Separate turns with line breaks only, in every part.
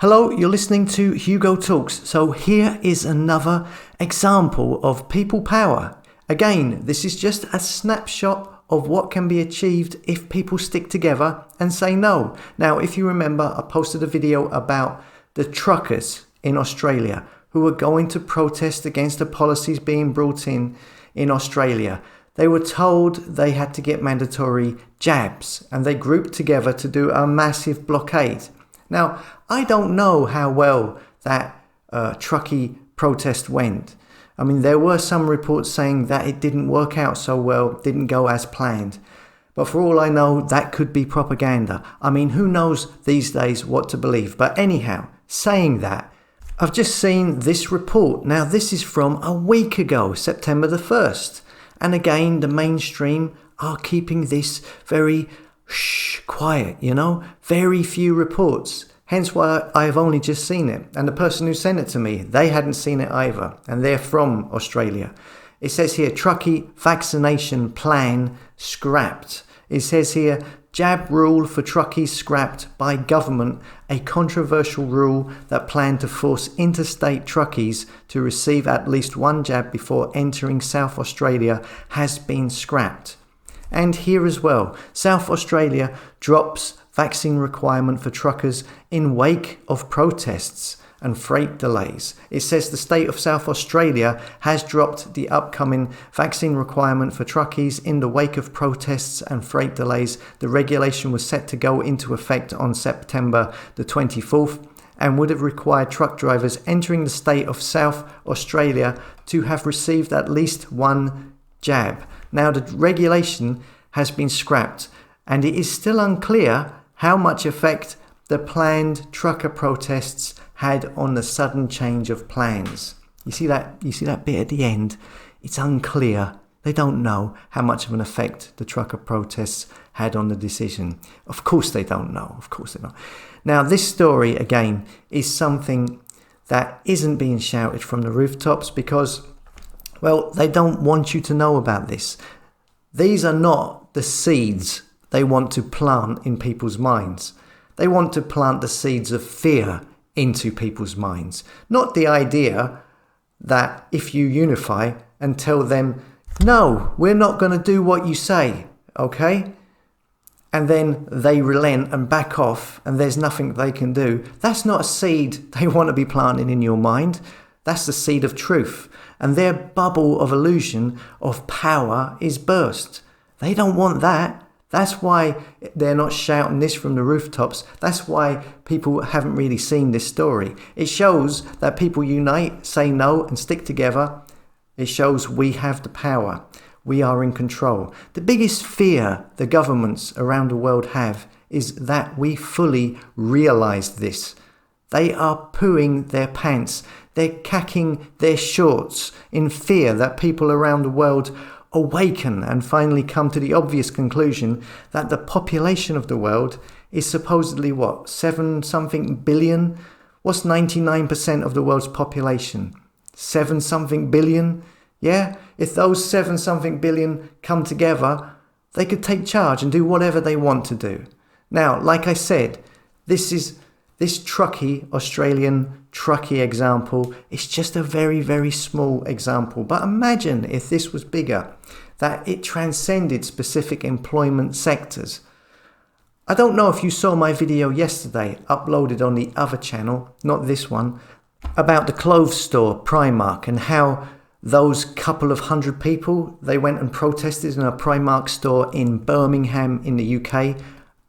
Hello, you're listening to Hugo Talks. So here is another example of people power. Again, this is just a snapshot of what can be achieved if people stick together and say no. Now, if you remember, I posted a video about the truckers in Australia who were going to protest against the policies being brought in Australia. They were told they had to get mandatory jabs and they grouped together to do a massive blockade. Now, I don't know how well that truckie protest went. I mean, there were some reports saying that it didn't work out so well, didn't go as planned. But for all I know, that could be propaganda. I mean, who knows these days what to believe? But anyhow, saying that, I've just seen this report. Now, this is from a week ago, September the 1st. And again, the mainstream are keeping this very quiet, very few reports. Hence why I've only just seen it. And the person who sent it to me, they hadn't seen it either. And they're from Australia. It says here, truckie vaccination plan scrapped. It says here, jab rule for truckies scrapped by government. A controversial rule that planned to force interstate truckies to receive at least one jab before entering South Australia has been scrapped. And here as well, South Australia drops vaccine requirement for truckers in wake of protests and freight delays. It says the state of South Australia has dropped the upcoming vaccine requirement for truckies in the wake of protests and freight delays. The regulation was set to go into effect on September the 24th and would have required truck drivers entering the state of South Australia to have received at least one jab. Now, the regulation has been scrapped, and it is still unclear how much effect the planned trucker protests had on the sudden change of plans. You see that bit at the end? It's unclear. They don't know how much of an effect the trucker protests had on the decision. Of course they don't know. Now, this story, again, is something that isn't being shouted from the rooftops because, well, they don't want you to know about this. These are not the seeds they want to plant in people's minds. They want to plant the seeds of fear into people's minds. Not the idea that if you unify and tell them, no, we're not going to do what you say, okay? And then they relent and back off and there's nothing they can do. That's not a seed they want to be planting in your mind. That's the seed of truth. And their bubble of illusion of power is burst. They don't want that. That's why they're not shouting this from the rooftops. That's why people haven't really seen this story. It shows that people unite, say no, and stick together. It shows we have the power. We are in control. The biggest fear the governments around the world have is that we fully realize this. They are pooing their pants. They're cacking their shorts in fear that people around the world awaken and finally come to the obvious conclusion that the population of the world is supposedly 7-something billion? What's 99% of the world's population? 7-something billion? Yeah, if those 7-something billion come together, they could take charge and do whatever they want to do. Now, like I said, this Australian truckie example is just a very, very small example. But imagine if this was bigger, that it transcended specific employment sectors. I don't know if you saw my video yesterday, uploaded on the other channel, not this one, about the clothes store Primark and how those couple of hundred people, they went and protested in a Primark store in Birmingham in the UK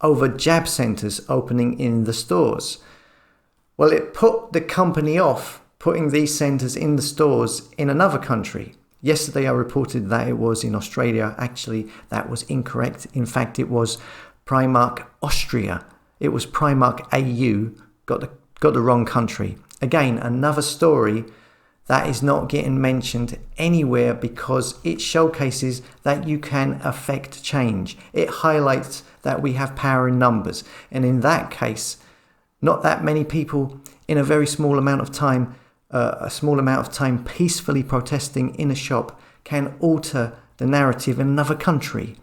over jab centres opening in the stores. Well, it put the company off putting these centres in the stores in another country. Yesterday I reported that it was in Australia. Actually, that was incorrect. In fact, it was Primark Austria. It was Primark AU. Got the wrong country. Again, another story that is not getting mentioned anywhere because it showcases that you can affect change. It highlights that we have power in numbers. And in that case, not that many people in a very small amount of time, peacefully protesting in a shop can alter the narrative in another country.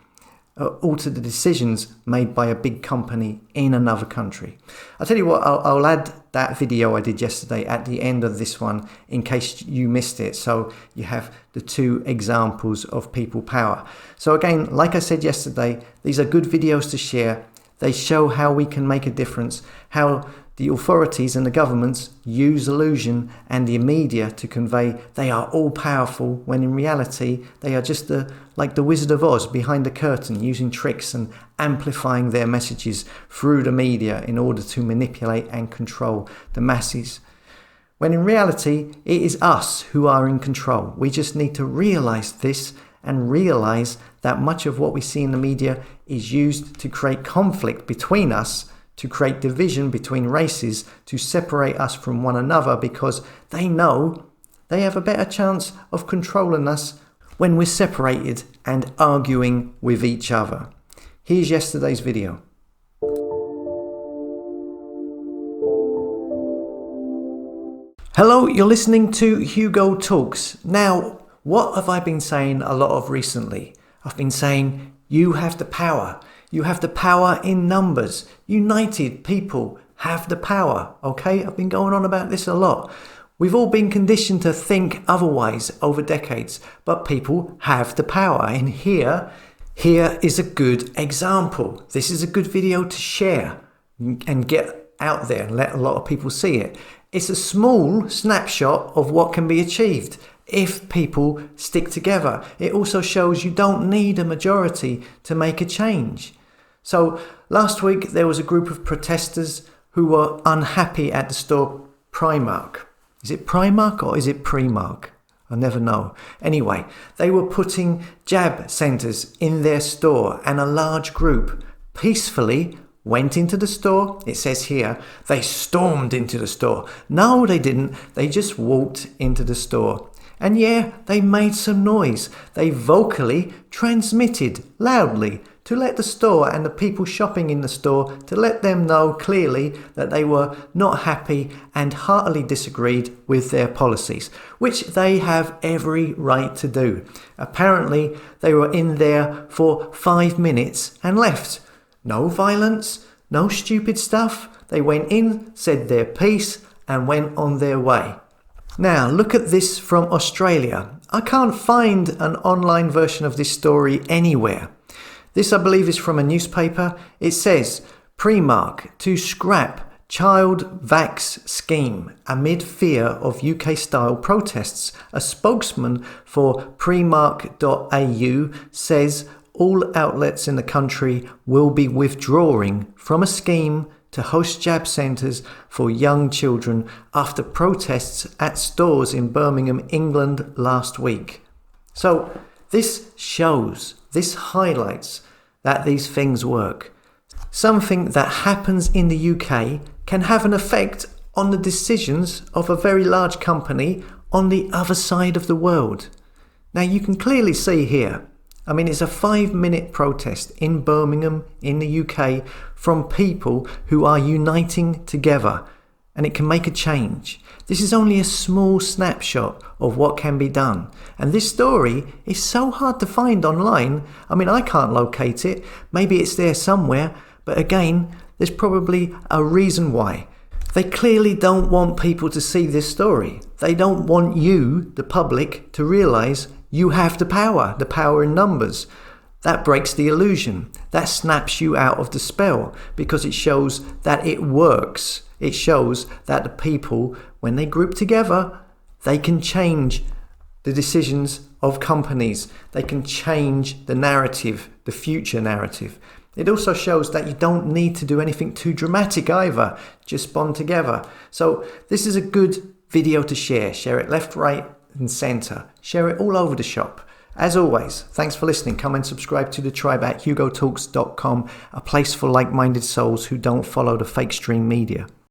alter the decisions made by a big company in another country. I'll tell you what, I'll add that video I did yesterday at the end of this one in case you missed it, so you have the two examples of people power. So again, like I said yesterday, these are good videos to share. They show how we can make a difference, how the authorities and the governments use illusion and the media to convey they are all powerful, when in reality they are just like the Wizard of Oz behind the curtain, using tricks and amplifying their messages through the media in order to manipulate and control the masses. When in reality it is us who are in control. We just need to realize this and realize that much of what we see in the media is used to create conflict between us, to create division between races, to separate us from one another, because they know they have a better chance of controlling us when we're separated and arguing with each other. Here's yesterday's video. Hello, you're listening to Hugo Talks. Now, what have I been saying a lot of recently? I've been saying you have the power. You have the power in numbers. United people have the power, okay? I've been going on about this a lot. We've all been conditioned to think otherwise over decades, but people have the power. And here is a good example. This is a good video to share and get out there and let a lot of people see it. It's a small snapshot of what can be achieved if people stick together. It also shows you don't need a majority to make a change. So last week there was a group of protesters who were unhappy at the store Primark. Is it Primark or is it Primark? I never know. Anyway, they were putting jab centres in their store, and a large group peacefully went into the store. It says here, they stormed into the store. No, they didn't. They just walked into the store. And yeah, they made some noise. They vocally transmitted loudly to let the store and the people shopping in the store, to let them know clearly that they were not happy and heartily disagreed with their policies, which they have every right to do. Apparently, they were in there for 5 minutes and left. No violence, no stupid stuff. They went in, said their piece, and went on their way. Now, look at this from Australia. I can't find an online version of this story anywhere. This, I believe, is from a newspaper. It says, Primark to scrap child vax scheme amid fear of UK-style protests. A spokesman for Primark.au says all outlets in the country will be withdrawing from a scheme to host jab centres for young children after protests at stores in Birmingham, England last week. So this highlights that these things work. Something that happens in the UK can have an effect on the decisions of a very large company on the other side of the world. Now you can clearly see here, I mean, it's a 5-minute protest in Birmingham in the UK from people who are uniting together, and it can make a change. This is only a small snapshot of what can be done. And this story is so hard to find online. I mean, I can't locate it. Maybe it's there somewhere, but again, there's probably a reason why. They clearly don't want people to see this story. They don't want you, the public, to realise you have the power in numbers. That breaks the illusion. That snaps you out of the spell, because it shows that it works. It shows that the people, when they group together, they can change the decisions of companies. They can change the narrative, the future narrative. It also shows that you don't need to do anything too dramatic either. Just bond together. So this is a good video to share. Share it left, right, and centre. Share it all over the shop. As always, thanks for listening. Come and subscribe to the tribe at hugotalks.com, a place for like-minded souls who don't follow the fake stream media.